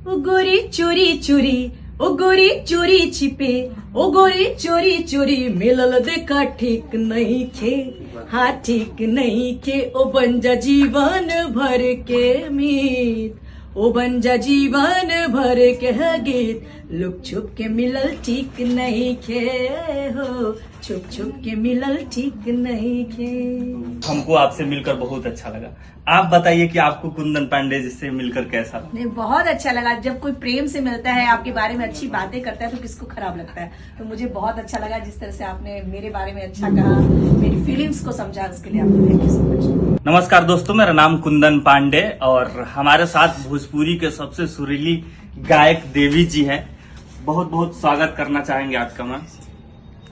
ओ गोरी चोरी चोरी, ओ गोरी चोरी छिपे, ओ गोरी चोरी चोरी मिलल देखा ठीक नहीं खे, हाँ ठीक नहीं खे। ओ बन जा जीवन भर के मीत, ओ बन जा जीवन भर के गीत। लुक छुप के मिलल ठीक नहीं खे हो, छुप छुप के मिलल ठीक नहीं खे। हमको आपसे मिलकर बहुत अच्छा लगा। आप बताइए कि आपको कुंदन पांडे जी से मिलकर कैसा लगा? नहीं, बहुत अच्छा लगा। जब कोई प्रेम से मिलता है, आपके बारे में अच्छी बातें करता है तो किसको खराब लगता है। तो मुझे बहुत अच्छा लगा जिस तरह से आपने मेरे बारे में अच्छा कहा, मेरी फीलिंग्स को समझा, उसके लिए आपको थैंक यू सो मच। नमस्कार दोस्तों, मेरा नाम कुंदन पांडे और हमारे साथ भोजपुरी के सबसे सुरीली गायक देवी जी हैं। बहुत बहुत स्वागत करना चाहेंगे आपका ma'am.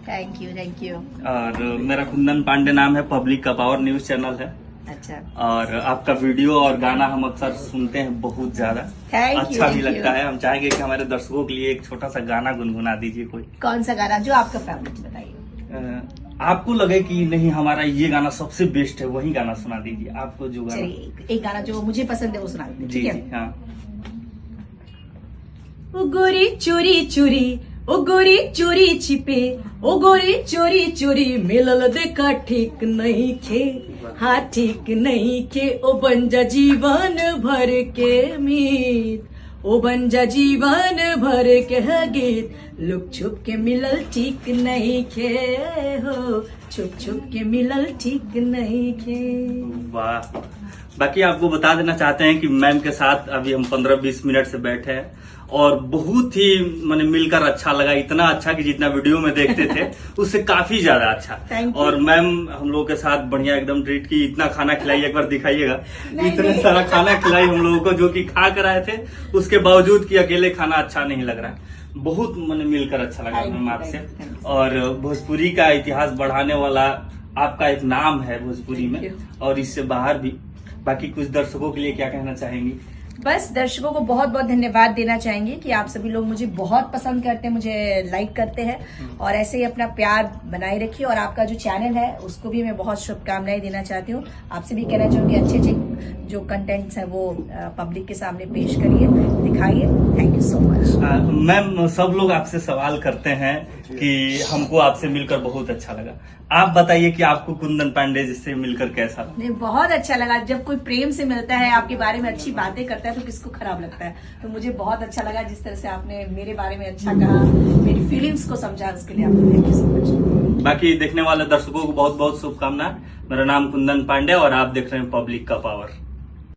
Thank you thank you. और मेरा कुंदन पांडे नाम है, पब्लिक का पावर न्यूज चैनल है। अच्छा, और आपका वीडियो और गाना हम अक्सर सुनते हैं, बहुत ज्यादा Thank you, अच्छा भी thank लगता you. है। हम चाहेंगे कि हमारे दर्शकों के लिए एक छोटा सा गाना गुनगुना दीजिए कोई। कौन सा गाना जो आपका फेवरेट बताइए। आपको लगे कि नहीं हमारा ये गाना सबसे बेस्ट है, वही गाना सुना दीजिए। आपको जो गाना चलिए एक गाना जो मुझे पसंद है वो सुना दीजिए, जी ठीक जी है। हाँ। ओ गोरी चोरी चोरी, ओ गोरी चोरी छिपे, ओ गोरी चोरी चोरी मिलल देखा ठीक नहीं खे, हाँ ठीक नहीं खे। ओ बन जा जीवन भर के मीत, ओ बन जा जीवन भर के गीत। लुक छुप के मिलल ठीक नहीं खे हो, छुप छुप के मिलल ठीक नहीं खे। वाह। बाकी आपको बता देना चाहते हैं कि मैम के साथ अभी हम 15-20 मिनट से बैठे हैं और बहुत ही मैंने मिलकर अच्छा लगा। इतना अच्छा कि जितना वीडियो में देखते थे उससे काफी ज्यादा अच्छा। Thank you. और मैम हम लोगों के साथ बढ़िया एकदम ट्रीट की। इतना खाना खिलाई, एक बार दिखाइएगा। नहीं, इतना नहीं। सारा खाना खिलाई हम लोगों को, जो कि खा कर आए थे, उसके बावजूद कि अकेले खाना अच्छा नहीं लग रहा है। बहुत मैंने मिलकर अच्छा लगा Thank you, मैम आपसे। thank you. और भोजपुरी का इतिहास बढ़ाने वाला आपका एक नाम है भोजपुरी में Thank you. और इससे बाहर भी। बाकी कुछ दर्शकों के लिए क्या कहना चाहेंगी? बस दर्शकों को बहुत बहुत धन्यवाद देना चाहेंगे कि आप सभी लोग मुझे बहुत पसंद करते हैं, मुझे लाइक करते हैं और ऐसे ही अपना प्यार बनाए रखिए। और आपका जो चैनल है उसको भी मैं बहुत शुभकामनाएं देना चाहती हूँ। आपसे भी कहना चाहूंगी अच्छे अच्छे जो कंटेंट्स हैं वो पब्लिक के सामने पेश करिए, दिखाइए। Thank you so much. Ma'am, सब लोग आपसे सवाल करते हैं कि हमको आपसे मिलकर बहुत अच्छा लगा। आप बताइए कि आपको कुंदन पांडे जी से मिलकर कैसा लगा? नहीं, बहुत अच्छा लगा। जब कोई प्रेम से मिलता है, आपके बारे में अच्छी बातें करता है तो किसको खराब लगता है। तो मुझे बहुत अच्छा लगा जिस तरह से आपने मेरे बारे में अच्छा कहा, मेरी फीलिंग्स को समझा, उसके लिए आपको थैंक यू सो मच। बाकी देखने वाले दर्शकों को बहुत बहुत शुभकामनाएं। मेरा नाम कुंदन पांडे और आप देख रहे हैं पब्लिक का पावर।